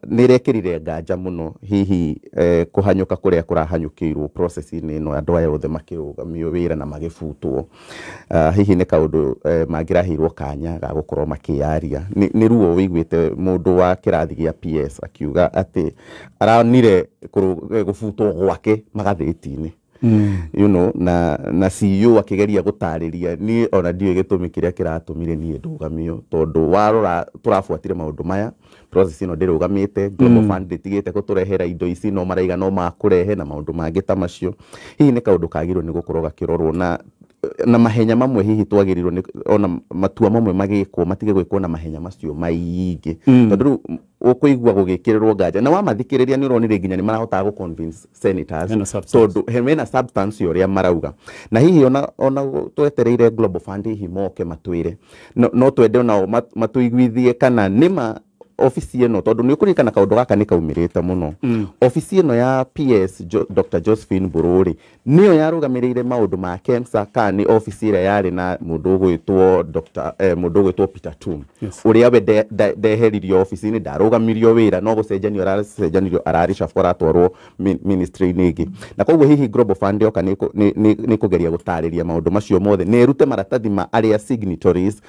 nirekirire nganja muno hihi kuhanyuka kuria kurahanyukirwo process-ini no andu aya othe makirugamio wira na magifutwo hihi ni kaundu mangirahirwo kanya ga gukorwo makiaria ni ruo wiguite mundu wa kirathi gia PS akiuga ati aranire gufutwo gwake magatheti-ini you know na CEO akigeria gutariria ni ona ndiwe gitumi kiria kiratumire ni ndugamio tondu warora turafuatire maundu maya process ino ndirugamite Global Fund itigite kuturehera indo ici no maraiga no makurehe na maundu mangi ta macio hihi ni kaundu kagirwo ni gukorwo gakirorwo na mahenya mamwe hihi twagirirwo ona matua mamwe magikwo matige gwikwo na mahenya macio maingi tondu ukuigwa gugikirerwo nganja na wamathikiriria ni uronire nginya ni marahota go convince senators tondu hemena substance yoria marauga na hihi ona twetereire Global Fund hihi moke matwire no twende ona matuiguithie kana nima ofisi eno tondu ni ukurikana kaundu gaka ni kaumirite muno ofisi eno ya PS Dr. Josephine Bururi niyo yarugamirire maundu ma KEMSA kani ofisi ire yari na mundu gwitwo Peter Tum uria we ndeheririo ofisi ni ndarugamirio wira no gucenjanio ararisha fora twarwo ministry ingi na koguo hihi Global Fund yoka ni kugeria gutariria maundu macio mothe ni erute maratathi ma aria signatories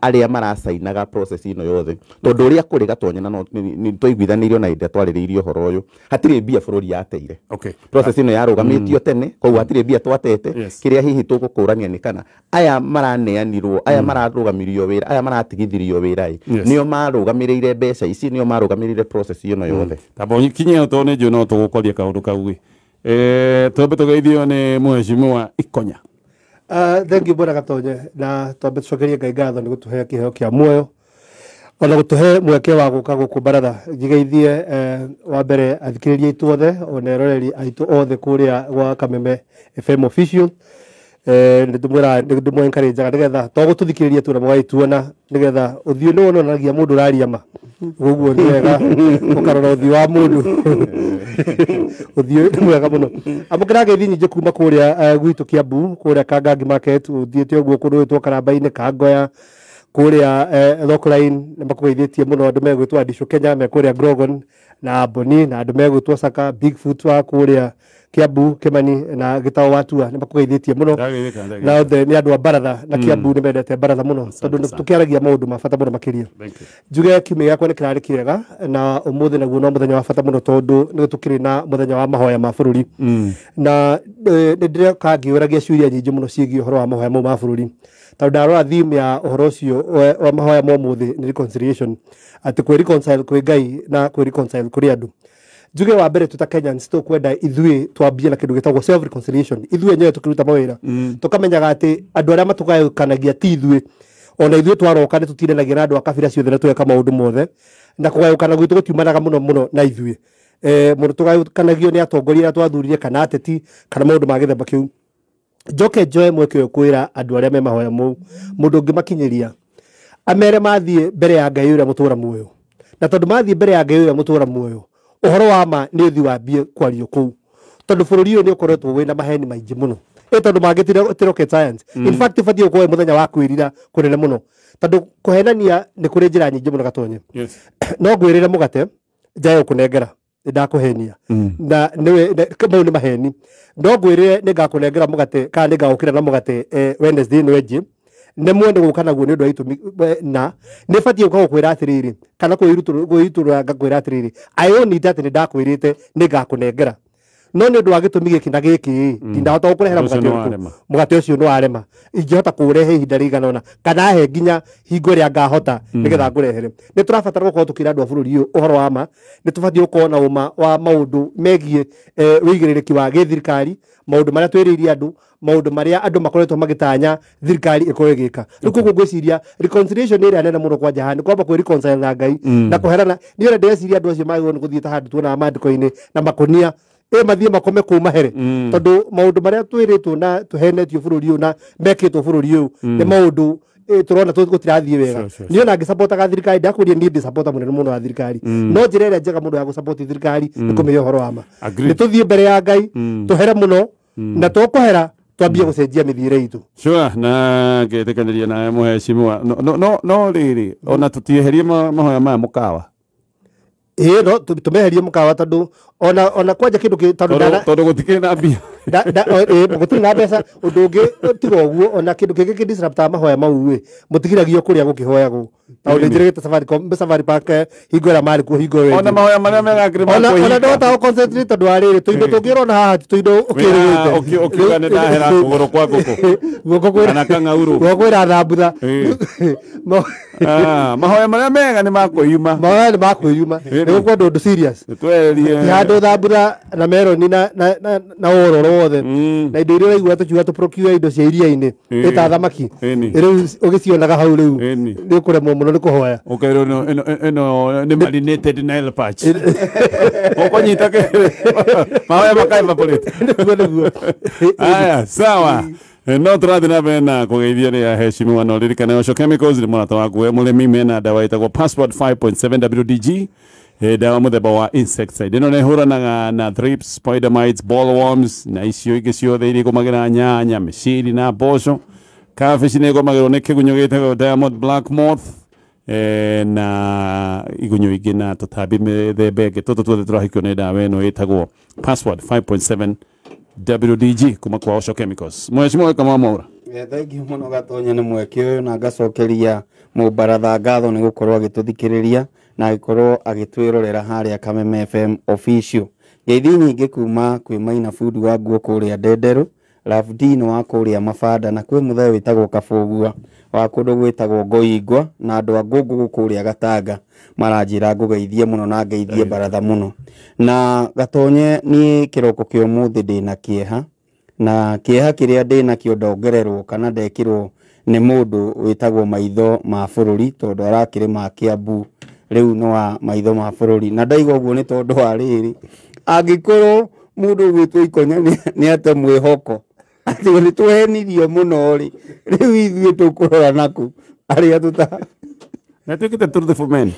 aria marasainaga process ino yothe tondu uria kuri gatonyana no ni toiguithanirio na inde twaririirio horo uyu hatire mbia bururi yateire process ino yarugamitio tene koguo hatire mbia twatete kiria hihi tugukurania ni kana aya maraneanirwo aya mararugamirio wira aya maratigithirio wira nio marugamirire mbeca ici nio marugamirire process ino yothe tabo kinye to ne jono tugukoria kaundu kauwi twambe tugeithio ni mheshimiwa Ikonya. Thank you bwana Gatonye na twambe tucokerie Ngai ngatho ni gutuhe kiheo kia muoyo ona gutuhe mweke wa guka guku baratha ngigeithie wa mbere athikiririe itu othe ona eroreri aitu othe kuria gwa Kameme FM official ndimwira encourage nigetha to gututhikiririe tu na mwaituona nigetha uthio ni wononagia mundu raria ma guguo ni wega ukarora uthio wa mundu uthio ni mwega muno amukira ngeithi nyingi kuma kuria gwitu Kiambu kuria Kangangi market uthiete uguo kundu witwo Karamba-ini Kangoya kuria Lockline namakugeithietie muno andu megwitwo Adisho Kenya me kuria Grogon na Boni na andu megwitwo Saka Bigfoot wa kuria Kiambu Kimani na Gitao Watua namakugeithietie muno na othe ni andu a baratha na Kiambu ni mendete baratha muno tondu tukiaragia maundu ma bata muno makiria njuge kiumia giakwa ni kirari kiega na umuthi naguo no muthenya wa bata muno tondu ni tukiri na muthenya wa mahoya ma bururi na ni ndireka ngiuragia ciuria nyingi muno ciigi uhoro wa mahoya ma bururi tondu ndarora theme ya uhoro ucio wa mahoya ma umuthi ni reconciliation ati kwi reconcile kwi Ngai na kwi reconcile kuri andu njuge wa mbere tuta Kenyans tukwenda ithui twambie na kindu gitagwo self reconciliation ithui enyewe tukiruta mawira tukamenyaga ati andu aria matugayukanagia ti ithui ona ithui twaroka ni tutirenagia na andu a kabira ciothe na tweka maundu mothe na kugayukana gwitu gutiumanaga muno na ithui mundu tugayukanagio ni atongoria twathurire kana ateti kana maundu ma githemba kiu njoke njoe mweke uyu kwira andu aria me mahoya mau mundu ngimakinyiria amere mathie mbere ya Ngai uria mutura muoyo na tondu mathie mbere ya Ngai uria mutura muoyo uhoro wa ma ni uthi wambie kwario kuu tondu bururi uyu ni ukoretwo wina maheni maingi muno tondu mangitire rocket science in fact fathi ukwe muthenya wa kwirira kunene muno tondu kuhenania ni kuri njira nyingi muno Gatonye no ngwirire mugate njayo kunengera ndakuhenia na niwe maheni no ngwirire ningakunengera mugate kana ningaukira na mugate Wednesday nwenji ne mwende guka naguo ni undu itumi na ne fathi uko kwira atiriri kana kuirutura ngakwira atiriri ayo ni ati ndakwirite ningakunengera no ni undu wa gitumi giki na giki ndahota gukurehera mugate ucio no arema ingihota kurehe ihinda rigana ona kana he nginya hingo ria ngahota nigetha ngurehere ni turabatara gukorwo tukira andu a bururi uyu uhoro wa ma ni tubathie gukorwo na uma wa maundu megie wigiririki wa githirikari maundu maria twiririe andu maundu maria andu makoretwo magitanya thirikari ikorwo igika rikuo ngwiciria reconciliation ni ria nene muno kwa jahani kwamba kwi reconcile na Ngai na kuherana ni ore ndeciria andu acio magirwo ni guthieta handu tuona mandiko-ini na makonia mathie makome ku mahere tondu maundu maria twiritwo na tuhenetio bururi uyu na mekitwo bururi uyu ni maundu turona tutirathie wega ni ona ngisupportaga thirikari ndakuria ni ndisupporta munene muno wa thirikari no njira ira njega muno ya gusupport thirikari ni kumenya uhoro wa ma ni tuthie mbere ya Ngai tuhere muno na tukuhera twambie gucenjia mithire itu sure na ngetekaniria na mheshimiwa no riri ona tutieherie mahoya maya mukawa no tumeherie mukawa tondu ona kwanja kindu tondu gutikire na mbia gutiri na mbeca undu ungi tiga uguo ona kindu kingi ki disrupta mahoya mau wi mutigiragio kuria gukihoyagwo tondu njirigite Safari Park hingo mari ku hingo ona mahoya maria megakire ona ndota concentrate tondu ariri tuindo tungirona haha tuindo ukirigite ukigane ndahera kuguru kwa guku kana kangauru gwira thambutha mahoya maria mega ni makuiyuma niguo ndu serious twerie handu thambutha na meroni na ororo wothe na indo iria uraigua tukiuga tu procure indo cia iria-ini ita thamaki riu ugicionaga hau riu ni ukuremwo muno ni kuhoya ukairo ino ni marinated nail patch ukonyita ke mahoya makai evaporate aya sawa no turathi na bena kugeithia ni aheshimiwa no ririkana Osho Chemicals ni mwana tawaku mulimi mena dawa itagwo Password 5.7 WDG dawa muthemba wa insecticide ino nehuranaga na thrips, spider mites, bollworms na icio ingi ciothe iria ikumagira nyanya, miciri na mboco. Kabici ni ikumagirwo ni kigunyo gitagwo Diamond Black Moth na igunyo ingi na tutambi mithemba ingi tutu tuothe turahikio ni dawa ino itagwo Password 5.7 WDG kuma kwa Osho Chemicals. Mheshimiwa kama Mwaura. Thengi muno Gatonye ni mweke uyu na ngacokeria mubaratha ngatho ni gukorwo agituthikiriria na agikorwo agitwirorera haria Kameme FM official. Ngeithi nyingi kuma kwi Maina Food wa nguo kuria Ndenderu, Ravdino wa kuria Mabanda na kwi muthe witagwo Kabugua wa kundu gwitagwo Ngoingwa na andu a Ngungu kuria Gatanga maranjira ngugeithie muno na ngeithie baratha muno. Na Gatonye ni kiroko kio muthi ndina kieha na kieha kiria ndina kio ndongererwo kana ndekirwo ni mundu witagwo maitho ma bururi tondu arakirima Kiambu riu no wa maitho ma bururi na ndaigwa uguo ni tondu ariri angikorwo mundu gwitwo Ikonya ni ate mwihoko ati ni tuhenirio muno ri riu ithuĩ tukurora naku aria tuta na tukite truthful men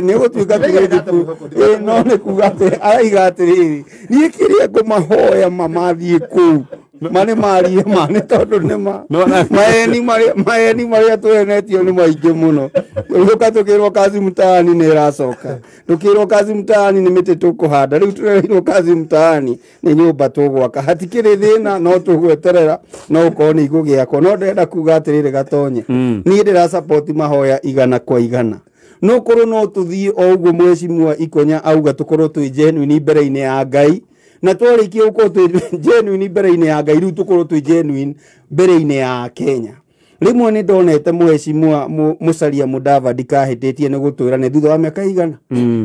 ni gutuika truthful no ni kugate aiga atiriri ni kiria kumahoya mamathie ku mane marie mane tondu ni maeni maria tuenetio ni maingi muno uka tukirwo kazi mtaani ni racoka tukirwo kazi mtaani ni miti tukuhanda riu turerwo kazi mtaani ni nyumba tugwaka hatikiri thina no tugweterera no uko ni igugiakwo no ndenda kuga atiriri Gatonye ni ndira support mahoya igana kwa igana no korwo no tuthie o uguo Mheshimiwa Ikonya auga tukorwo twi genuine mbere-ini ya Ngai na twarikia uko twi genuine mbere-ini ya Ngai riu tukorwo twi genuine mbere-ini ya Kenya. Rimwe ni ndonete Mheshimiwa Musalia Mudavadi kahititie ni gutwira ni thutha wa miaka igana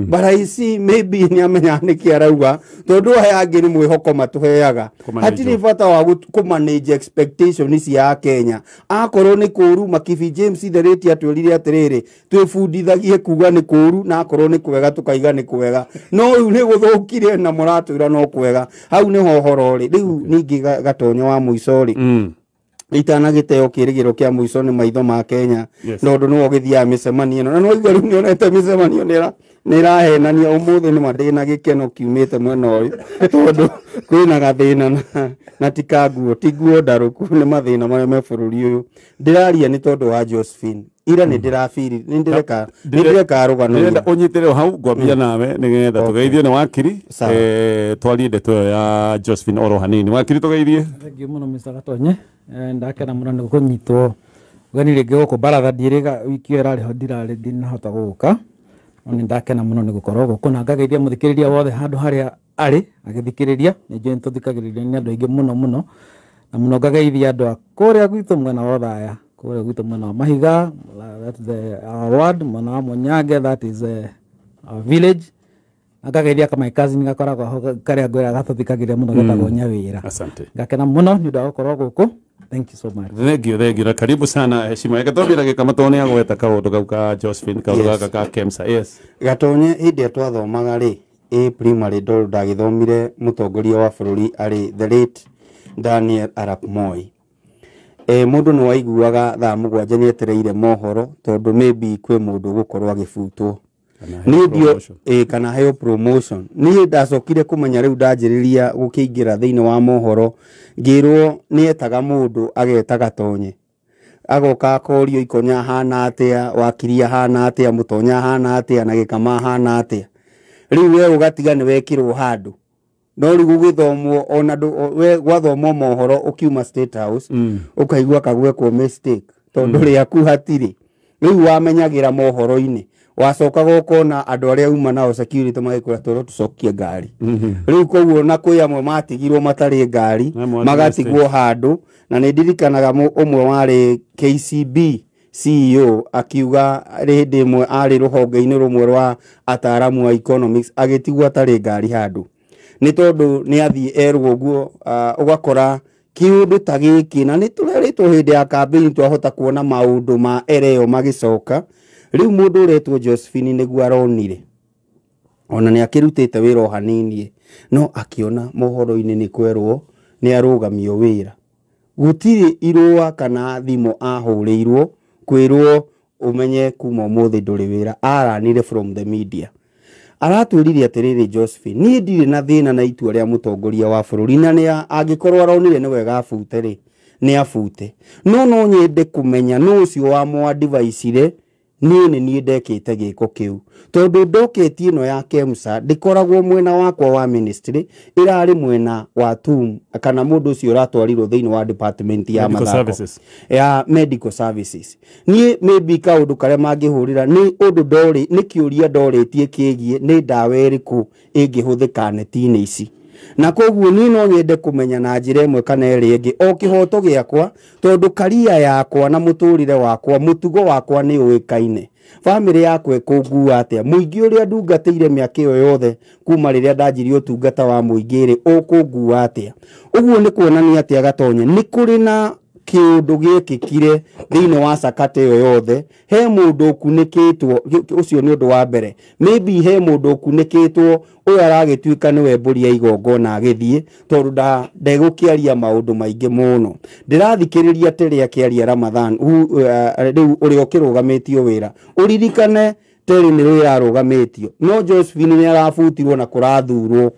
bara ici maybe ni amenya niki arauga tondu aya angi ni mwihoko matuheaga hatiri bata wa kumanage expectations ya Kenya akorwo ni kuru Makibi James Thereti atwirire atiriri twibundithagie kuga ni kuru na akorwo ni kwega tukaiga ni kwega no riu ni guthukire na muratwira no kwega hau ni hohoro ri riu ningi Gatonye wa muico ri itana giteo kirigiro kia muico ni maitho ma Kenya nondu no githia micemanio no no igwa riu nionete micemanio nira henania umuthi ni madina gikeno kiumite mwena uyu tondu kwina gathina na tikaguo tiguo ndaruku ni mathina maria me bururi uyu ndiraria ni tondu wa Josephine ira ni ndirafiri ni ndireka rugano ndenda unyitire hau ngwambia nawe nigetha tugeithie ni wakiri twari ndeto ya Josephine oro hanini wakiri tugeithie thangi muno Mr. Gatonye ndakena muno ni kunyitwo gani rege guku baratha ndiriga wiki irari ho ndirari ndinahota guka oni ndakena muno ni gukorwo guku na ngageithia muthikiriria wothe handu haria ari agithikiriria ni nje tuthikagiriria ni andu aingi muno na muno ngageithia andu akuria gwitu mwena wa Thaya kuria gwitu mwena wa Mahiga that is our ward mwena wa Munyange that is our village akageithia kama ikazi ngakoragwo ho karia ngwira gathuthikagiria muno getagwo Nyawira. Asante ngakena muno ni ndakorwo guku. Thank you so much. Thank you na karibu sana heshima yake tobira gikama tone agweta kaundu gauka Josephine kaundu gaka ka Kemsa. Yes Gatonye hindi twathomaga ri primary ndo ndagithomire mutongoria wa bururi ari the late Daniel Arap Moi. Mundu no waiguaga thaa mugwanja ni etereire mohoro tondu maybe kwi mundu gukorwo agibutwo ni dio kana heo promotion ni ndacokire kumenya riu ndanjiriria gukiingira thiini wa mohoro ngirwo ni etaga mundu ageta Gatonye agoka akorio Ikonya hana atia wakiria hana atia Mutonya hana atia na Gikama hana atia riu we ugatiga ni wekirwo handu no riu gugithomwo ona we gwathomwo mohoro ukiuma State House ukaigua kagwekwo mistake tondu ri aku hatiri riu wamenyagira mohoro-ini wacokaga ukona andu aria uma nao security magikura toro tucokie ngari riu koguo na kwi amwe matigirwo matari ngari magatigwo handu na ni ndirikanaga umwe wari KCB CEO akiuga rindi imwe ari ruhonge-ini rumwe rwa ataramu wa economics agitigwo atari ngari handu ni tondu ni athii erwo uguo ugakora kiundu ta giki na ni tureritwo hindi ya campaign twahota kuona maundu ma ereo magicoka riu mundu uretwo Josephine niguo aronire ona ni akirutite wira o hanini no akiona mohoro-ini ni kwerwo ni arugamio wira gutiri irua kana thimo ahurirwo kwirwo umenye kuma muthi nduri wira aranire from the media aratwirire atiriri Josephine ni ndire na thina na itua ria mutongoria wa bururi na ni angikorwo aronire ni wega afute ri ni afute no nyende kumenya no ucio wa mwa device ire ni ndekite giko kiu tondu ndoketi ino ya KEMSA ndikoragwo mwena wakwa wa ministry irari mwena wa TUM kana mundu ucio ratwarirwo thiini wa department ya mathako ya medical services ni maybe kaundu kare mangihurira ni undu ndori ni kiuria ndoritie kigie ni ndawa iriku ingihuthika neti-ini ici na koguo ni no nyende kumenya na njira imwe kana iri ingi o kihoto giakwa tondu karia yakwa na muturire wakwa mutugo wakwa ni uikaine family yakwa ikungua atia muingi uria ndungateire miaka iyo yothe kuma riria ndanjirie utungata wa muingi ri ukungua atia uguo ni kuonania atia gatonye ni kuri na kiundu giekikire thiini wa sakata iyo yothe he mundu ukunikitwo ucio ni undu wa mbere maybe he mundu ukunikitwo uyu aragituika niwe mburi ya igongona agithie tondu ndegukiaria maundu maingi muno ndirathikiriria tiri akiaria Ramadhan riu uri okirugamitio wira uririkane tiri ni wira arugamitio no Josephine ni arafutirwo na kurathurwo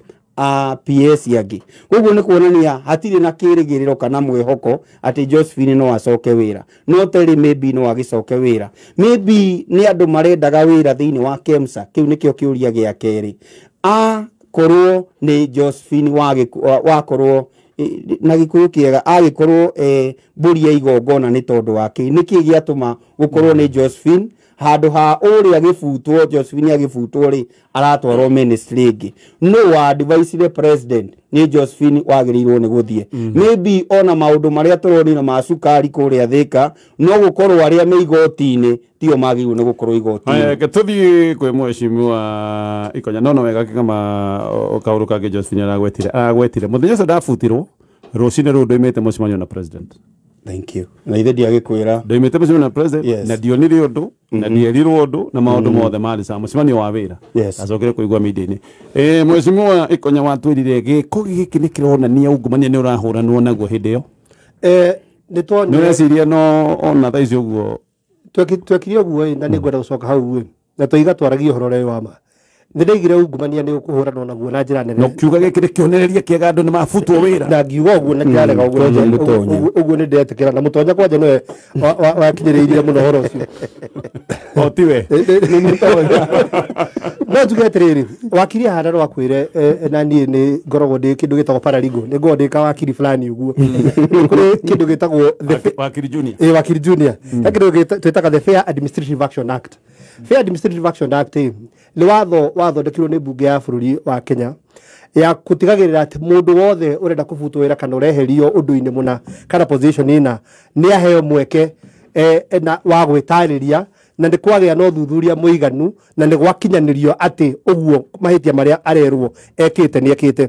PS yagi koguo ni kuonania hatiri na kirigiriro kana mwihoko ati Josephine no acoke wira no teri maybe no agicoke wira maybe ni andu marendaga wira thiini wa KEMSA kiu nikio kiuria gia keri korwo ni Josephine wakorwo na gikuyu kiega agikorwo mburi ya igongona ni tondu wake niki giatuma gukorwo ni Josephine handu ha uri agifutwo Josephine agifutwo ri aratwarwo ministry ingi no wa advice the president ni Josephine wagirirwo ni guthie maybe ona maundu maria turoni na macukari kuria Thika no gukorwo aria me igoti-ini tio magirirwo ni gukorwo igoti-ini tuthie kwi mweshimiwa Ikonya nono wega kama kauru kage Josephine aragwetire muthenya ucio ndafutirwo rucine ru ndoimite mucemanio na president. Thank you. Na ithe ndiagikwira ndoimite mucemanio na president na dionire undu na ndierirwo undu na maundu mothe mari sa mucemanio wa wira acokire kuigwa media-ini mweshimiwa Ikonya watwirire giko giki ni kironania ungumania ni urahuranwo naguo hindi iyo ni reciria no ona thaici uguo twekire uguo na ni ngwenda gucoka hau na twiga twaragia uhoro ri wa ma ni ndaigire ungumania ni ukuhuranwo naguo na njira nene no kiuga giki ni kionereria kiega andu ni mabutwo wira na ngiuga uguo na ndirarega uguo ni ndetikira na mutonya kwanja niwe wakinyiriirie muno horo ucio o tiwe ni mutonya no tuge atiriri wakiri handa no akwire na ni ngorogwo ndi kindu gitagwo paraligo ni ngo ndika wakiri fulani uguo kuri kindu gitagwo wakiri junior wakiri junior kindu gitagwo the Fair Administrative Action Act. Fair Administrative Action Act ni watho ndekirwo ni bunge ya bururi wa Kenya ya kutigagirira ati mundu wothe urenda kubutwo wira kana ureherio undu-ini muna kana position ina ni aheo mweke na wa gwitariria na ndi kwagia no thuthuria muiganu na ndi gwakinyanirio ati uguo mahitia maria arerwo ekite ni ekite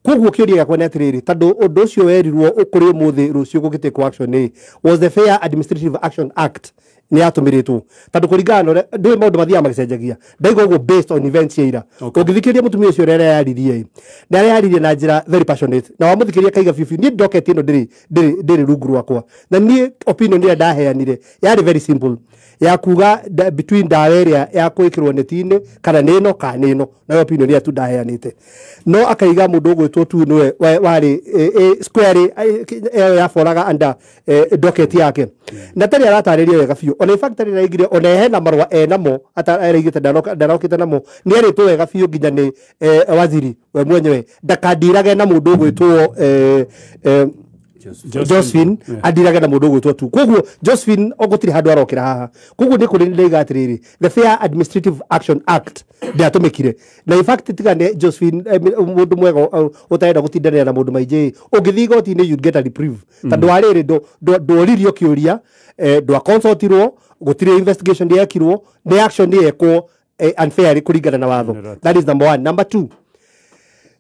koguo kiuria gakwa ni atiriri tondu undu ucio werirwo ukuri muthi rucio gugitekwo action was the Fair Administrative Action Act ni atumiritwo tondu kuringana ndui maundu mathia magicenjagia ndaigo uguo based on events ira ungithikiria mutumia ucio rere yaririe na yaririe na njira very passionate na wamuthikiria kaiga fifi ni docket ino ndiri rungu rwakwa na ni opinion ni ndaheanire yari very simple ya kuga between ndawa ĩrĩa ya kwĩkĩrwo neti-inĩ kana nĩ ĩno kana nĩ ĩno, nayo opinion yatu ndaheanĩte, no akaiga mũndũ ũgwĩtwo tu nĩwe warĩ square ĩyo yaboraga under docket yake, na tarĩ aratarĩria wega biũ, ona in fact tarĩ araigire ona hena marũa enamo araigĩte ndarokĩte namo, nĩ erĩtwo wega biũ nginya nĩ waziri we mwenyewe ndakandirage na mũndũ ũgwĩtwo Josephine adirage na mundu gwitwo tu, koguo Josephine ogutiri handu arokira haha, koguo ni kuri ndaiga atiriri the Fair Administrative Action Act ndiatumikire, na in fact tigane Josephine mundu mwega utayenda gutindanira na mundu maije ungithi igoti-ini you get a reprieve tondu wariri ndoririo kiuria ndwa consultirwo gutiri investigation ndiyekirwo ni action ndiyekwo unfairly kuringana na watho. That is number 1. Number 2,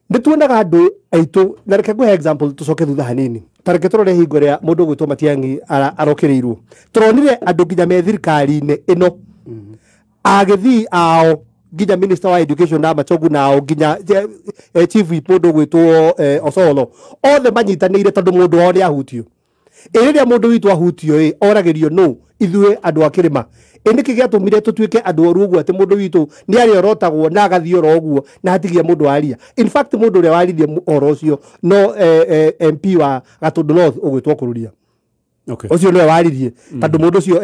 nituonaga andu aitu na reke nguhe example tucoke thutha hanini, tareke turore hingo ria mundu gwitwo Matiang'i arokirirwo, turonire andu nginya me thirikari-ini ino agithi ao nginya minister wa education na Machogu nao nginya chief whip mundu gwitwo Osolo othe manyitanĩire tondu mundu wao ni ahutio. Ĩrĩrĩa mundu witũ ahutio oragirio no ithuĩ andu a Kĩrĩma, nĩkĩ gĩatũmire tutuĩke andu oru ũguo atĩ mundu witũ nĩ arĩ orotagwo na agathii oro ũguo na hatigia mundu aria. In fact mundu ũrĩa waririe oro ũcio no MP wa Gatundu North ũgwĩtwo Kururia. Okay. Ucio niwe waririe tondu mundu ucio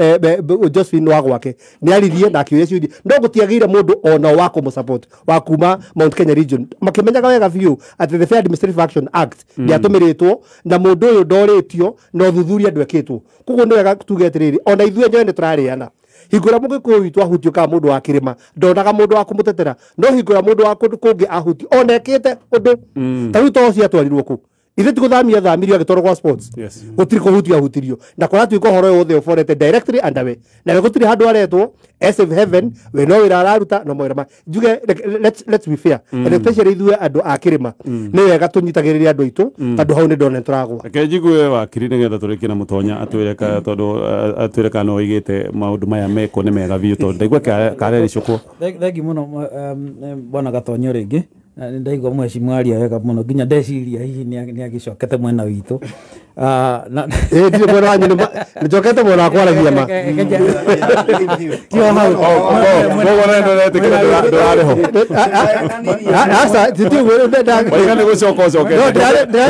Josephine wa gwake ni aririe na akĩũria ciũria, no gũtiagĩire mundu ona wa kũmũsupport wa kuma Mount Kenya region, makimenyaga wega biũ atĩ the Fair Administrative Action Act ndiatũmĩrĩtwo na mundu ũyũ ndorĩtio no thuthuria ndwekĩtwo. Koguo nĩ wega tuge atĩrĩrĩ, ona ithuĩ enyewe nĩ tũrarĩana hingũra mũgĩkũyũ witũ ahutio ka mundu wa Kĩrĩma ndonaga mundu wa kũmũtetera, no hingũra mundu wa kũndũ kũngĩ ahutio ona ekĩte ũndũ ta rĩu to ciatwarirwo kũ ithe tigũthamirio agĩtwarwo gwa sports gũtirĩ kũhutio ahutirio na kũratuĩka ũhoro ũyũ wothe ũborete directly under we, na we gũtirĩ handũ aretwo SF Heaven we no wĩra araruta no mawĩra njuge let's be fair and especially ithuĩ andũ a Kĩrĩma nĩ wega tũnyitagĩrĩria andũ aitũ tondu hau nĩ ndona nĩtũragwa. Reke njigue wakiri nĩgetha tũrĩkie na mũtonya atwĩre kana oigĩte maũndũ maya meko nĩ mega biũ tondu ndaigua karericũkwo. Thengi mũno bwana Gatonyo rĩngĩ ndaigua mheshimiwa aria wega muno nginya ndeciria hihi ni agicokete mwena witu ndirĩ mwena wanyu njokete mwena wa kwaragia ma tio hau asa titio nĩ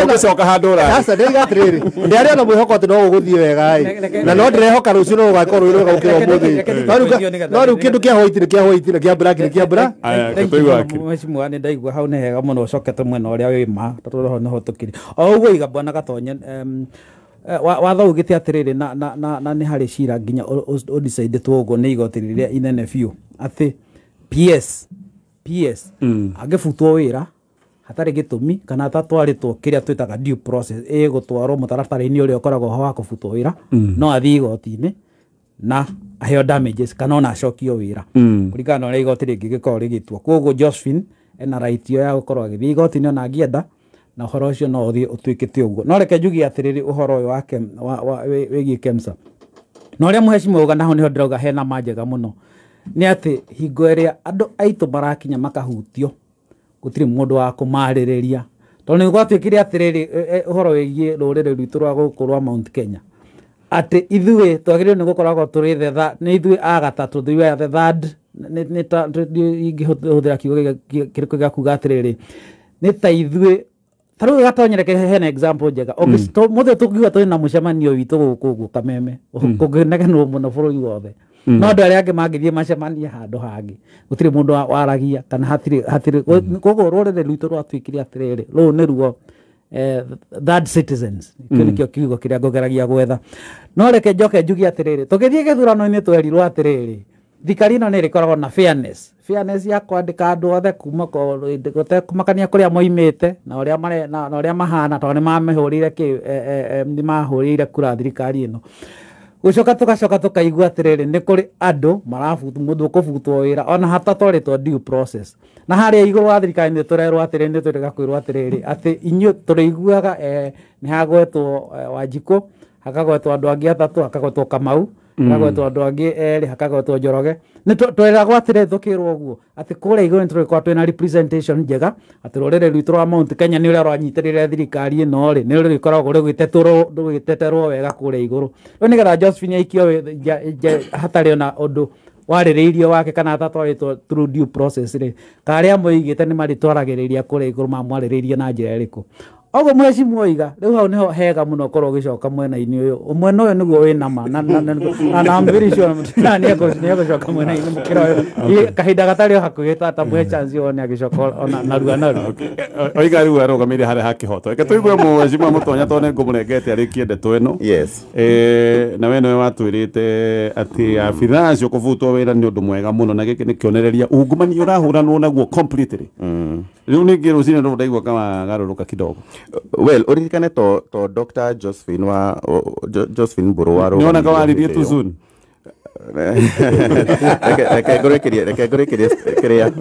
gũcoka handũ asa ndaiga atĩrĩrĩ ndĩarĩ ona mwĩhoko atĩ no ũgũthiĩ wega na no ndĩrehoka rũciũ no ũgakorwo wĩ wega gũkĩra ũmũthĩ, no rĩu kĩndũ kĩa hwaiti nĩ kĩa hwaiti na kĩa black nĩ kĩa black. Mheshimiwa nĩ ndaigua hau nĩ hega mũno ũcokete mwena ũrĩa wĩ ma tondũ nĩho tũkĩrĩ o ũguo iga bwana Gatonye watho ugĩte atĩrĩrĩ na nĩ harĩ cira nginya ũdicaindĩtwo ũguo nĩ igoti rĩrĩa inene biũ atĩ PS angĩbutwo wĩra hatarĩ gĩtũmi kana atatwarĩtwo kĩrĩa twĩtaga due process gũtwarwo mũtaratara-inĩ ũrĩa ũkoragwo ho wa kũbutwo wĩra no athiĩ igoti-inĩ na aheo damages kana ona acokio wĩra kũringana na ũrĩa igoti rĩngĩ gĩkorwo rĩgĩtua. Koguo Josephine ena right ya gũkorwo agĩthiĩ igoti-inĩ ona angĩenda na ũhoro ũcio no ũthiĩ ũtuĩkĩte ũguo. No reke njugie atĩrĩrĩ ũhoro ũyũ wake wĩgiĩ KEMSA na ũrĩa mheshimiwa uga naho nĩho ndĩrauga hena manjega mũno nĩ atĩ hingo ĩrĩa andũ aitũ marakinya makahutio gũtirĩ mũndũ wa kũmarĩrĩria tondũ nĩ gwatuĩkire atĩrĩrĩ ũhoro wĩgiĩ rũrĩrĩ rwitũ rwa gũkũ rwa Mount Kenya atĩ ithuĩ twagĩrĩirwo nĩ gũkoragwo tũrĩ nĩ ithuĩ a gatatũ the third ingĩhũthĩra kiugo kĩrĩkũ gĩa kuga atĩrĩrĩ nĩ ta ithuĩ tarĩu Gatonyereke hena example njega mũthĩ tũngiuga tũrĩ na mũcemanio witũ gũkũ ũguo Kameme kũngĩnegenwo mũno bũrũri wothe no andũ arĩa angĩ mangĩthiĩ macemania handũ hangĩ gũtirĩ mũndũ waragia kana hatirĩ koguo rũrĩrĩ rwitũ rwatuĩkire atĩrĩrĩ rũu nĩruo third citizens nĩkĩo kiugo kĩrĩa ngũgeragia gwetha. No reke njoke njugie atĩrĩrĩ tũgĩthiĩ gĩthurano-inĩ twerirwo atĩrĩrĩ thikari ĩno nĩ ĩrĩkoragwo na fairness ya kwandĩka andũ othe gũtekũmakania kũrĩa moimĩte na ũrĩa mahana tondũ nĩ mahũrĩire kura thirikari ĩno gũcoka tũkaigua atĩrĩrĩ nĩ kũrĩ andũ mũndũ ũkũbutwo wĩra ona hatatwarĩtwo due process na harĩa igũrũ wa thirikari nĩ tũrerwo atĩrĩrĩ nĩ twĩrĩga kwĩrwo atĩrĩrĩ atĩ inyuĩ tũrĩiguaga nĩ hagwetwo Wanjikũ hakagwetwo andũ angĩ atatũ hakagwetwo Kamau gagwetwo andå angä erä hakagwetwo Njoroge nä tweragwo atä rä thå kä rwo guo atä kå rä a igå nä tå rä korwo twä na representation njega atä rå rä rä rwitå rwa Mount Kenya nä å rä a rwanyitä rä re thirikari ä no rä nä rå rä koragwo rä gwä teterwo wega kå rä a igå rå rä nä getha Josephine aikio hatarä ona å ndå warä rä irio wake kana atatwarä two through due process rä karä a moigä te nä marä twaragä rä ria kå rä a igå rå mamwarä rä irie na njä ra ä rä kå oguo mwecimu oiga rä u hau nä ho hega må no korwo å gä coka mwena-inä å yå mwena å yå nä guo wä nama na nä egå coka mwena-inä må kä ra å yå kahinda gatarä o hakuhä tatamwe chance o nä agä coka narua narua oiga rä u arå gamä ire harä ha kä hoto reke tå igue mwecimu må tonya tondå nä ngå må nengete arä kie ndeto ä no na we nä we watwä rä te atä abithaa acio kå butwo wä ra nä å ndå mwega må no na gä kä nä kä onereria ungumania å rahå ranwo naguo completely rä u nä ngä rå cinä ndå ndaigua kama garå rå ka kidogo well uririkane to Dr. Josephine Mburu wa niona ka waririe too soon reke ngũrĩkĩrie kĩrĩa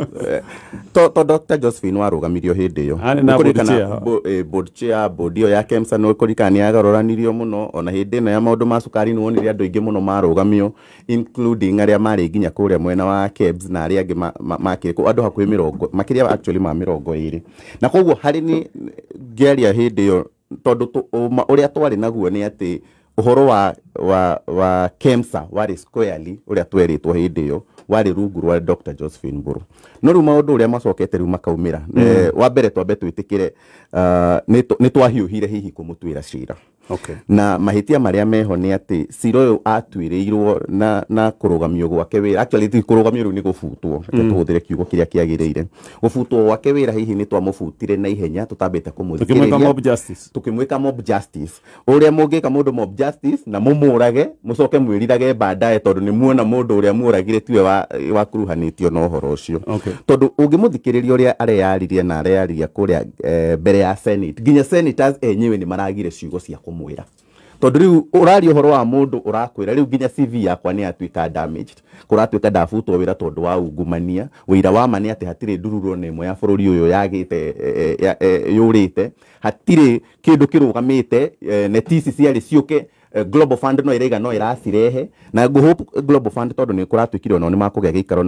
to Dr. Josephine warũgamirio hĩndĩ ĩyo board chair board ĩyo ya KEMSA nĩ ũkũririkana nĩ yagarũranirio mũno ona hĩndĩ ĩno ya maũndũ ma cukari nĩ wonire andũ aingĩ mũno marũgamio including arĩa marĩ nginya kũrĩa mwena wa KEBS na arĩa angĩ makĩrĩ andũ hakuhĩ 20 makĩria actually ma 20 na koguo harĩ nĩ ngĩaria hĩndĩ ĩyo tondũ ũrĩa twarĩ naguo nĩ atĩ uhoro wa KEMSA warĩ squarely ũrĩa twerĩtwo hĩndĩ ĩyo warĩ rungu rwa Dr. Josephine Mburu no rĩu maũndũ ũrĩa macokete rĩu makaumĩra wa mbere twambe twĩtĩkĩre nĩ twahiũhire hihi kũmũtuĩra cira na mahĩtia marĩa meho nĩ atĩ cira ũyũ atuĩrĩirwo na kũrũgamio gwake wĩra actually ti kũrũgamio rĩu nĩ gũbutwo tũhũthĩre kiugo kĩrĩa kĩagĩrĩire gũbutwo gwake wĩra hihi nĩ twamũbutire na ihenya tũtambĩte kũmũthikĩrĩria tukĩmwĩka mob justice ũrĩa mũngĩka mũndũ mob justice na mũmũrage mũcoke mwĩrirage baadaye tondũ nĩ muona mũndũ ũrĩa mũragire tiwe wakuruhanĩtio na ũhoro ũcio tondũ ũngĩmũthikĩrĩria ũrĩa areyaririe na areyariria kũrĩa mbere ya Senate nginya senators enyewe nĩ maragire ciugo cia kũmwĩra tondũ rĩu ũraria ũhoro wa mũndũ ũrakwĩra rĩu nginya CV yakwa nĩ yatuĩka damaged kũratuĩka ndabutwo wĩra tondũ wa ungumania wĩra wa ma nĩ atĩ hatirĩ ndururo na ĩmwe ya bũrũri ũyũ yagĩte yũrĩte hatirĩ kĩndũ kĩrũgamĩte neti ici ciarĩ ciũke Global Fund no ĩraiga no ĩracirehe na ngũhope Global Fund tondũ nĩ kũratuĩkire ona nĩ makũgĩa gĩikaro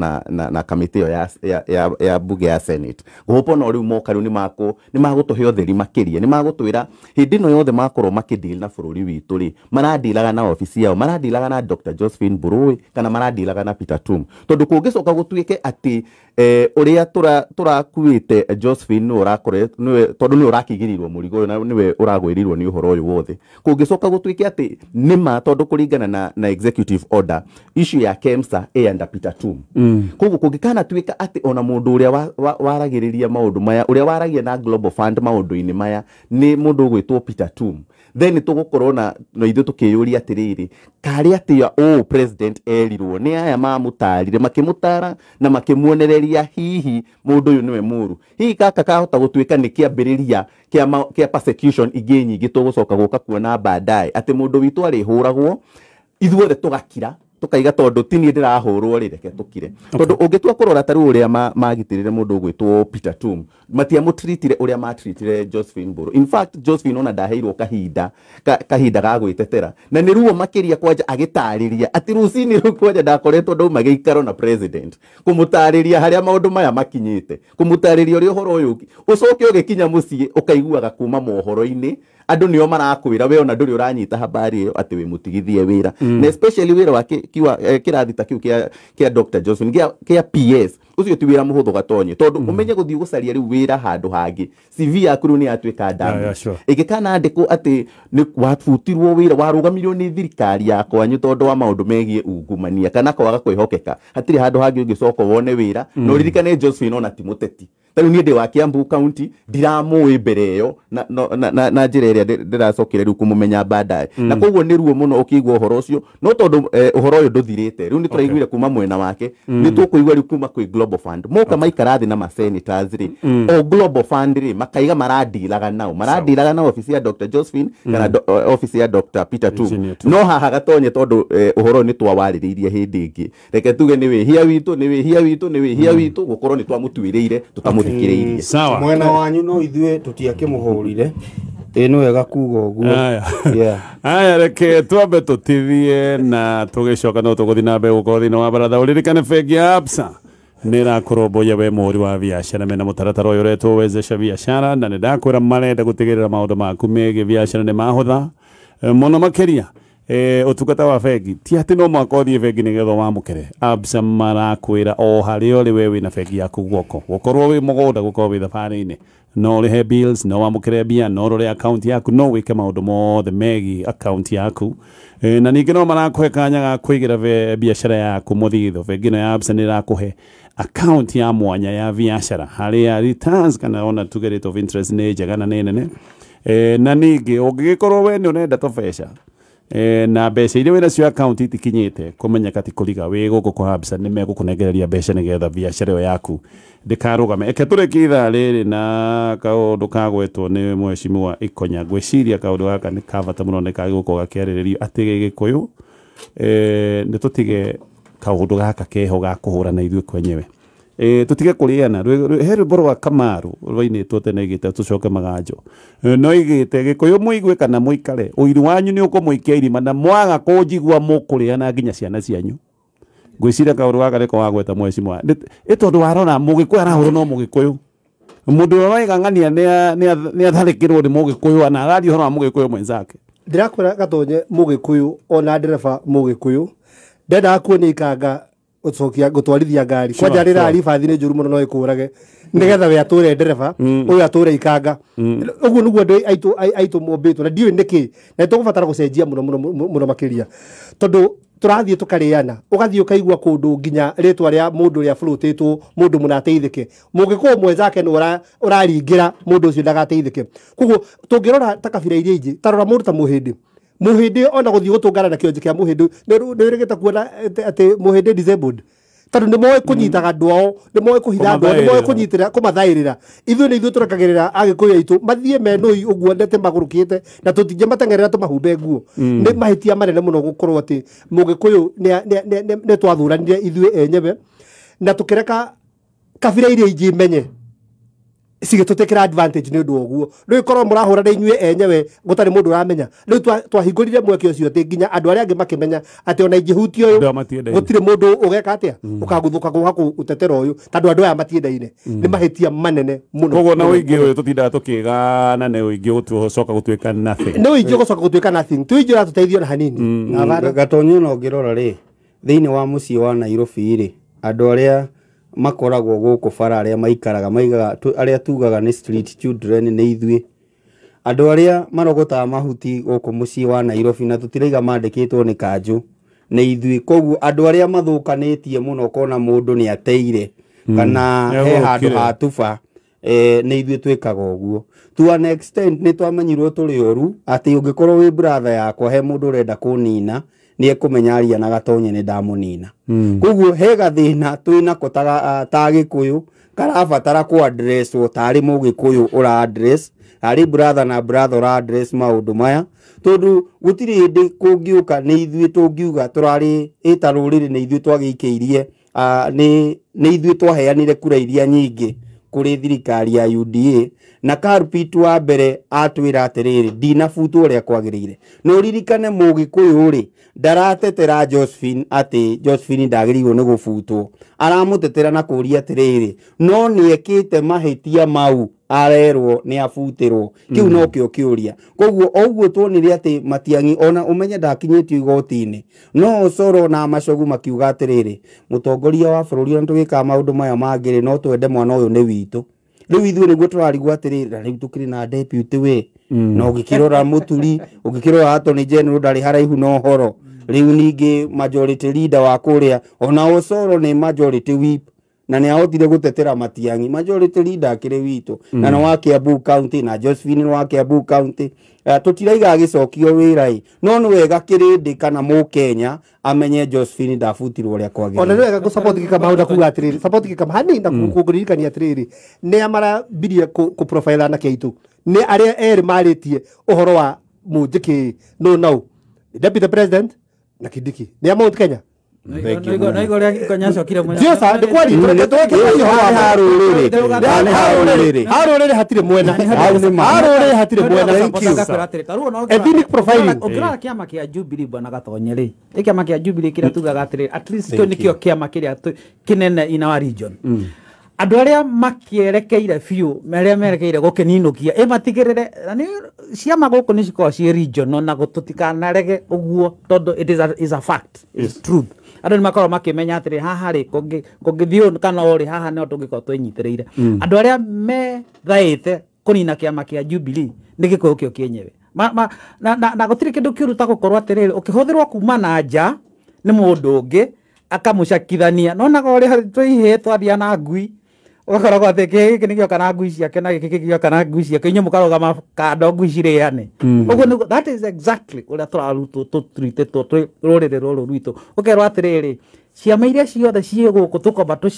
na kamĩtĩ ĩyo ya bunge ya Senate ngũhope no rĩu moka rĩu nĩ magũtũhe ũtheri makĩria nĩ magũtwĩra hĩndĩ ĩno yothe makorwo makĩdeal na bũrũri witũ rĩ maradilaga na ofici yao maradilaga na Dr. Josephine Mburu kana maradilaga na Peter Tum tondũ kũngĩcoka gũtuĩke atĩ ũrĩa tũrakuĩte Josephine tondũ nĩ ũrakĩgĩrirwo mũrigo na nĩwe ũragwĩrirwo nĩ ũhoro ũyũ wothe kũngĩcoka gũtuĩke atĩ nĩma tondũ kũringana na executive order issue ya KEMSA under Peter Tum koguo kũngĩkanatuĩka atĩ ona mũndũ ũrĩa waragĩrĩria maũndũ maya ũrĩa waragia na Global Fund maũndũ-inĩ maya nĩ mũndũ ũgwĩtwo Peter Tum then tũgũkorwo na ithuĩ tũkĩyũria atĩrĩrĩ karĩ atĩa president erirwo nĩ aya mamũtarire makĩmũtara na makĩmuonereria hihi mũndũ ũyũ nĩwe mũru hihi kaka kahota gũtuĩka nĩ kĩambĩrĩria kĩa persecution ingĩ nyingĩ tũgũcoka gũka kuona baadaye atĩ mũndũ witũ arĩhũragwo ithuothe tũgakira tukaiga tondu tini ndirahurwo ri reke tukire tondu ungitua kurora taru uria magitirire mundu ugwitwo Peter Tum matia mutritire uria matritire Josephine Mburu in fact Josephine ona ndaheirwo kahinda ga gwitetera na ni ruo makiria kwanja agitariria ati rucini ru kwanja ndakoretwo ndauma giikaro na president kumutariria haria maundu maya makinyite kumutariria uri uhoro uyu ucoke ugikinya mucii ukaiguaga kuma mohoro-ini andu nio marakwira we ona nduri uranyita habari iyo ati we mutigithie wira na especially wira wa kirathi ta kiu kia Dr. Josephine kia PS ucio ti wira muhuthu gatonye tondu umenye guthii gucaria riu wira handu hangi CV yaku ni atuika ndamu igikana andiko ati ni wafutirwo wira warugamirio ni thirikari yakwa tondu wa maundu megie ungumania kana kwaga kwihokeka hatiri handu hangi ungicoka wone wira no ririkane Josephine ona timuteti tari ni ndi wa Kiambu County ndiramui mbere yo na njira iria ndiracokire riu kumumenya baadaye na koguo ni ruo muno ukigwa uhoro ucio no tondu uhoro uyu nduthirite riu ni turaiguire kuma mwena wake ni tukuigwa riu kuma kwi Global Fund moka maikarathi na masenators ri o Global Fund ri makaiga maradilaga nao ofisi ya Dr. Josephine kana ofisi ya Dr. Peter Tum no haha gatonye tondu uhoro ni twawariririe hindi ingi reke tuge ni wihia witu gukorwo ni twamutuiriire tutamuthikiriirie mwena wanyu no ithuĩ tutiakĩmũhũrire ä nä wega kuga å guo aya reke twambe tå tithie na tå gä coka no tå gå thiä na mbere gå korwo thä inä wa baratha å ririkane bengi ya Absa nä rakåromboia we må ri wa biacara mena må taratara å yå retwo wezesha biacara na nä ndakwä ra marenda gå tigä rä ra maå ndå maku megiä biacara nä mahå tha må no makä ria utungata wa bengi ti atä no mwaka å thiä bengi nä getha wamå kere. Absa marakwä ra o harä a å rä we wä na bengi yaku guoko gå korwo wä må gånda gå korwo wä thabarä-inä no rä he bills no wamå kä re mbia no rå rä account yaku no wä ke maå ndå mothe megiä account yaku na ningä no marakå he kanya ga kwä gä ra biacara yaku må thitho. Bengi no ya Absa nä rakå he account ya mwanya ya biacara harä a returns kana ona tuge rate of interest nä njega na nä nene na ningä å ngä gä korwo we nä å nenda tå beca na mbeca iria wä nacio account itikinyä te kå menyeka ti kå riga wä gå kå kwa Absa nä megå kå nengereria mbeca nä getha biacara ä yo yaku ndäkarå game. Eke tå rä kä ithaa rä rä na kaå ndå kagwetwo nä Mheshimiwa Ikonya. Ngwä ciria kaå ndå gaka nä kabata må no nä kagä gå korwo gakä arä rä rio atä gä gä kå yå nä tå tige kaå ndå gaka keho ga kå hå rana ithuä kwenyewe tå tige kå rä ana he rwä mbo rwa Kamarå rwainä two tene igä te tå coke maganjo no igä te gä kå yå må igue kana må ikare å iru wanyu nä å kå må ikia irima na mwaga kå njigua må kå rä ana nginya ciana cianyu. Ngwä ciria kaå ndå gaka nä ko wagweta Mheshimiwa ä tondå warora må gä kå yå arahå rwo no må gä kå yå må ndå å rä waigang'ania nä atharä kä rwo nä må gä kå yå ana araria å horo wa må gä kå yå mwenzake. ndä rakwä ra gatonye må gä kå yå ona ndereba må gä kå yå ndendaga kuona ikanga gå twarithia ngari kwanja rä ra ribathi nä njå ru må no no ä kå rage nä getha we atå re ndereba å yå atå re ikanga å guo nä guo andå aitå mombä two na ndiå nä kä na tå gå batara gå cenjia må no makä ria tondå tå rathiä tå karä ana å gathiä å kaigua kå ndå nginya rä twa rä a må ndå rä a bå two må ndå må nateithä ke må gä kå mwenzake nä å raringä ra må ndå å cio ndagateithä ke koguo tå ngä rora ta kabira iria ingä tarora må ndå ta må hä ndä ona gå thiä gå tå ngana na kä onje kä a må hä ndä nä rä gä ta kuona atä må hä ndä disabled tondå nä moä kå nyitaga andå ao nä moä kå hitha andå ao nä moä kå nyitä ra kå mathaä rä ra ithuä nä ithuä tå rekagä rä ra agä kå yå aitå mathiä menåi å guo ndete magå rå kä te na tå tinje matengerera tå mahumbe nguo nä mahä tia manene må no gå korwo atä må gä kå yå nä twathå ranire ithuä enyewe na tå kä reka kabira iria ingä menye cigä tå tä kä ra advantage nä å ndå wa guo rä korwo må rahå rana inyuä enyewe gå tarä må ndå ramenya rä u twahingå rire mweke å cio atä nginya andå arä a angä makä menya atä ona ingä hutia å yå gå tirä må ndå å geka atä a å kagå thå ka gå hakå gå tetera å yå tandå andå aya matiendaine nä mahä tia manene må no. Koguo na å ingä å yå tå tindaga tå kä gana nä å ingä gå coka gå tuä ka nä å ingä gå coka gå tuä ka tå ingä ratå teithio na hanini gatonyo no ngä rora rä thä inä wa må ciä wa Nairobi rä andå arä a makoragwo gũkũ bara arĩa maikaraga maigaga arĩa tugaga nĩ street children nĩ ithuĩ andũ arĩa marogotaga mahuti gũkũ mũciĩ wa Nairobi na tũtiraiga mandĩkĩtwo nĩ kanjũ nĩ ithuĩ koguo andũ arĩa mathũkanĩtie mũno kona mũndũ nĩ ateire kana he handũ ha tuba nĩ ithuĩ twĩkaga ũguo to an extent nĩ twamenyirwo tũrĩ oru atĩ ũngĩkorwo wĩ brother yakwa he mũndũ ũrenda kũnina nä ekåmenya aria na gatonye nä ndamå nina koguo he gathä na twä nako ta gä kå yå karabatara kå tarä må gä kå yå å ra arä brother na brother å ra maå ndå maya tondå gå tirä ndä kå ngiå ka nä ithuä tå ngiuga tå rarä ä ta rå rä rä nä ithuä twagä ikä irie nä ithuä twaheanire kura iria nyingä kå rä thirikari ya UDA na Karupit wa mbere atwä ra atä rä rä ndinabutwo å rä a kwagä rä ire no ririkane må gä kå yå rä ndaratetera Josephine atä Josephine ndagä rä irwo nä gå butwo aramå tetera na kå ria atä rä rä no nä ekä te mahä tia mau arerwo nä abutä rwo kä u no kä o kä å ria koguo o ũguo tuonire atä matiangi ona ũmenye ndakinyä tio igoti-inä no Osoro na Macogu makiuga atä rä rä må tongoria wa bå rå ri ona tå gä kaga maå ndå maya mangä rä no twende mwana å yå nä witå rä u ithuä nä guo tå rarigwo atä rä rä na rä u tå kä rä na deputy wä na å gä kä rora må turi å gä kä rora Attorney General ndarä haraihu na å horo rä u ningä majority leader wa kå rä a ona Osoro nä majority whip na nä ahotire gå tetera Matiang'i majority leader akä rä witå na nä wa Kiambu County na Josephine wa Kiambu County tå tiraiga agä cokio wä ra no nä wega kä rä ndä kana må Kenya amenye Josephine ndabutirwo å rä a kwagä ona nä wega gå support gä kama na kuga atä rä rä support gä kama hanini na kå ririkania atä rä rä nä amarambirie kå profile na kä aitå nä arä a erä marä tie å horo wa må njä kä no nau deputy president na Kindiki nä a Mount Kenya no igo ria konyaso kire mwena Ndio sa ndikwari tureketweke harurire hatire mwena harurire hatire mwena ethnic profiling ukira kiama kia Jubilee bwana gatonye ri kiama kia Jubilee kira tugaga atiri at least kio nikio kiama kiria kinene in our region andu aria makierekeire biu meria merekeire gukeninukia matigirire ni ciama guku ni ciko ci region na gututikanarege uguo tondu it is a fact it's truth andu ni makoro makimenya atiri haha ri kungithio kana ori haha ni tungiko twinyitireire andu aria me thaite kunina kiama kia Jubilee ni gikuyu kio kienyewe na gutiri kindu kiuruta gukorwa atiriri ukihuthirwa kuma na nja ni mundu ungi akamucakithania nona gore twihe twathia na ngui ugakoragwo atä kä nä gä oka na ngui ciake na gä kä gä oka na ngui ciake inyuä må karogama kando ngui cireane uguo that is exactly å rä a tå rarutwo tå turitĩtwo twĩ rå rä rä rå rå rwitå å kerwo atä rä rä ciama iria ciothe ciä gå kå tå komba tå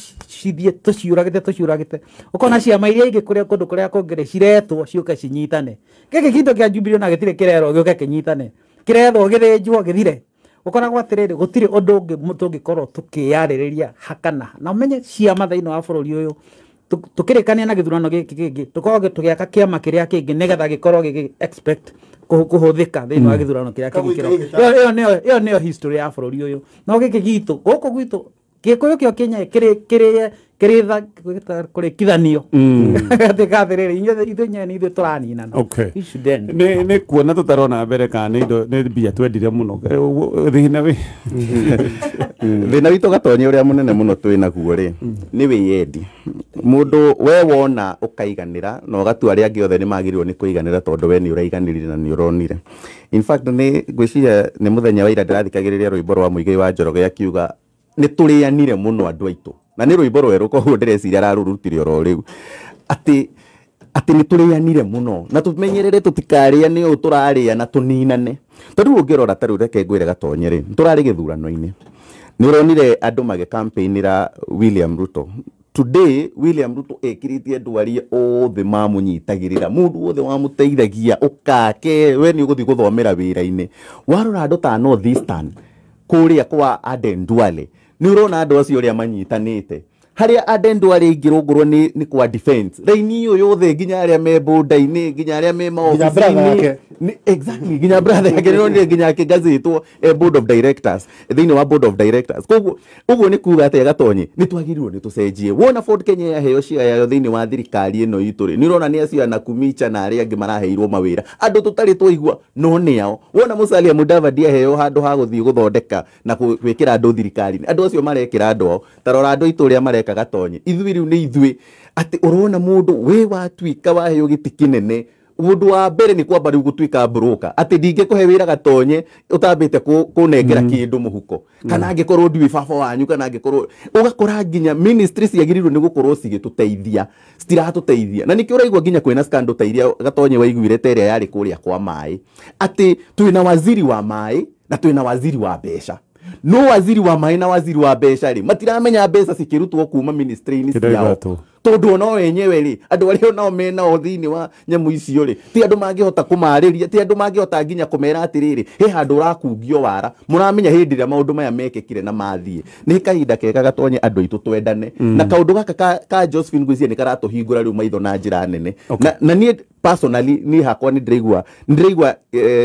ciåragä te å kona ciama iria ingä kå kå kå rä a kå ngä rä ciretwo ciåke cinyitane gä kä gitå kä a Jubilee na gä tirä kä rerwo gä å ke kä nyitane kä rethwo gä thä njwo gä thire ukoragwo atiriri gutire undu ungi tungikorwo tukiyaririria hakana na umenye ciama thiini wa bururi uyu tukirikania na githurano giki kingi tukorwo tugiaka kiama kiria kingi nigetha gikorwo gigi expect kuhuthika thiini wa githurano kiria kingi iyo niyo history ya bururi uyu no giki gitu guku gwitu gikuyu kio Kenya kiritha kuri kithanio atikathiriri ithunya ni ithu turaninana ni kuona tutarona mbere kana indo ni mbia twendire muno thina wi thina witu gatonye uria munene muno twina guo ri ni wiyendi mundu we wona ukaiganira na ugatua aria angi othe ni magirirwo ni kuiganira tondu we ni uraiganirire na ni uronire in fact ni gwiciria ni muthenya wa ira ndirathikagiriria rwimbo rwa Muigai wa Njoroge akiuga ni turianire muno andu aitu na ni rwimbo rweru koguo ndireciria ararurutire oro riu ati ni turianire muno na tumenyerere tutikaria ni u turaria na tuninane tondu ungirora taru reke ngwire gatonye ri turari githurano-ini ni uronire andu mage campaignira William Ruto today William Ruto ekiritie ndwari othe mamunyitagirira mundu othe wamuteithagia ukake we ni uguthi guthomera wira-ini warora andu ta North Eastern kuria kwa Aden Duale ni urona andu acio ria manyitanite haria Aden Duale ingirungurwo ni kwa defense raini uyu yothe nginya aria me boda-ini nginya aria me maofisi ni exactly nginya brother yake ni nginya kigazitwo board of directors thiini wa board of directors koguo uguo ni kuga ati gatonye ni twagirirwo ni tucenjie wona Ford Kenya ya heo cia yayo thiini wa thirikari ino itu ri ni urona ni acio na kumicha na aria angi maraheirwo mawira andu tutari twaigua no niao wona Musalia Mudavadi heo handu ha guthii guthondeka na gwikira andu thirikari andu acio marekira andu tarora andu itu ria mareka gatonye ithui riu ni ithui ati urona mundu we watwika waheo giti kinene mundu wa mbere ni kwamba riu gutwika broker ati ndingikuhe wira gatonye utambite kunengera kindu muhuko kana angikorwo ndui baba wanyu kana angikorwo ugakora nginya ministries yagirirwo ni gukorwo cigituteithia citiratuteithia na nikio uraigwa nginya kwina scandal ta iria gatonye waiguire teria yari kuria kwa mai ati twina waziri wa mai na twina waziri wa besha no waziri wa mai na waziri wa besha ri matiramenya mbeca cikirutwo kuma ministry-ini ciao tondu no wenyewe ri andu aria nao mena o thiini wa nyamu icio ri ti andu mangihota kumariria ti andu mangihota nginya kumera atiriri he handu rakungio wara muramenya hindi ria maundu maya mekekire na mathie ni kahinda kega gatonye andu itu twendane na kaundu gaka ka Josephine Ngwĩciria ni karatuhingura riu maitho na njira nene na ni personally ni hakwa ni ndiraigua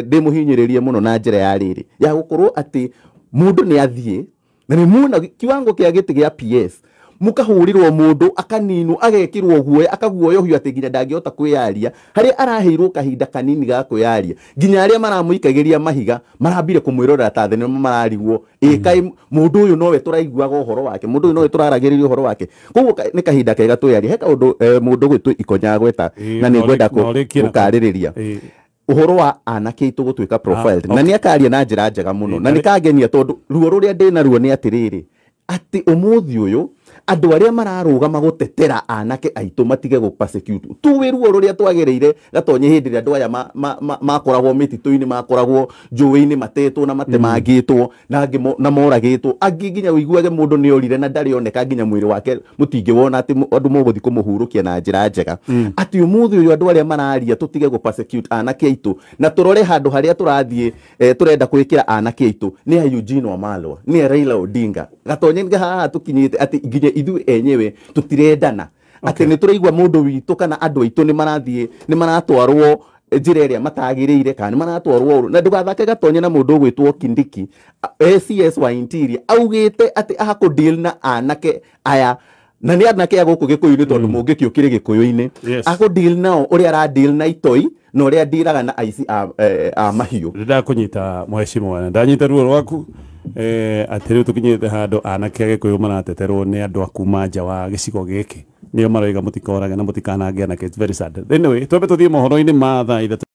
ndimuhinyiririe muno na njira ya riri ya gukorwo ati mundu ni athie na ni muna kiwango kia giti gia PS mukahurirwo mundu akaninu agekirwo guoya akaguoyohio ati nginya ndangihota kwiyaria haria araheirwo kahinda kanini ga kwiyaria nginya aria maramuikagiria mahiga marambire kumwirorera ta thene mararigwo kai mundu uyu nowe turaiguaga uhoro wake mundu uyu nowe turaragiriria uhoro wake koguo ni kahinda kega twiyaria he kaundu mundu gwitu ikonya gweta na ni ngwenda kukaririria uhoro wa anake itu gutwika profiled na ni akaria na njira njega muno na nikagenia tondu ruo ruria ndina ruo ni atiriri ati umuthi uyu andu aria mararugama gutetera anake aitu matige gu persecute tu wiru ruria twagereire gatonye hindi ria andu aya makoragwo mititu-ini makoragwo njũĩ-inĩ matetwo na matemangĩtwo na moragĩtwo angĩ nginya wĩiguage mũndũ nĩ orire na ndarĩ oneka nginya mwĩrĩ wake mũtingĩwona atĩ andũ mũgũthi kũmũhurũkia na njĩra njega atĩ ũmũthĩ ũyũ andũ arĩa mararia tũtige gu persecute anake aitu na tũrore handũ harĩa tũrathiĩ tũrenda gwĩkĩra anake aitu nĩ ya Eugene Wamalwa nĩ ya Raila Odinga gatonye haha tũkinyĩte atĩ nginya ithuĩ enyewe tũtirendana atĩ nĩ tũraigua mũndũ witũ kana andũ aitũ nĩ maratwarwo njĩra ĩrĩa matagĩrĩire kana nĩ maratwarwo ũru na ndũgathake gatonye na mũndũ ũgwĩtwo Kindiki CS wa Interior augĩte atĩ akũdeal na anake aya na nĩ anake a gũkũ Gĩkũyũ-inĩ tondũ mũngĩkĩ ũkĩrĩ Gĩkũyũ-inĩ akũdeal nao ũrĩa aradeal na itoi na ũrĩa adiraga na aici a mahiũ ndakũnyita mheshimiwa ndanyita ruo rwaku atĩ rĩu tũkinyĩte handũ anake a Gĩkũyũ marateterwo nĩ andũ a kuma nja wa gĩcigo gĩkĩ nĩo maroiga mũtikorage na mũtikanange anake. It's very sad. Anyway, twambe tũthiĩ mohoro-inĩ ma thaa ithatũ.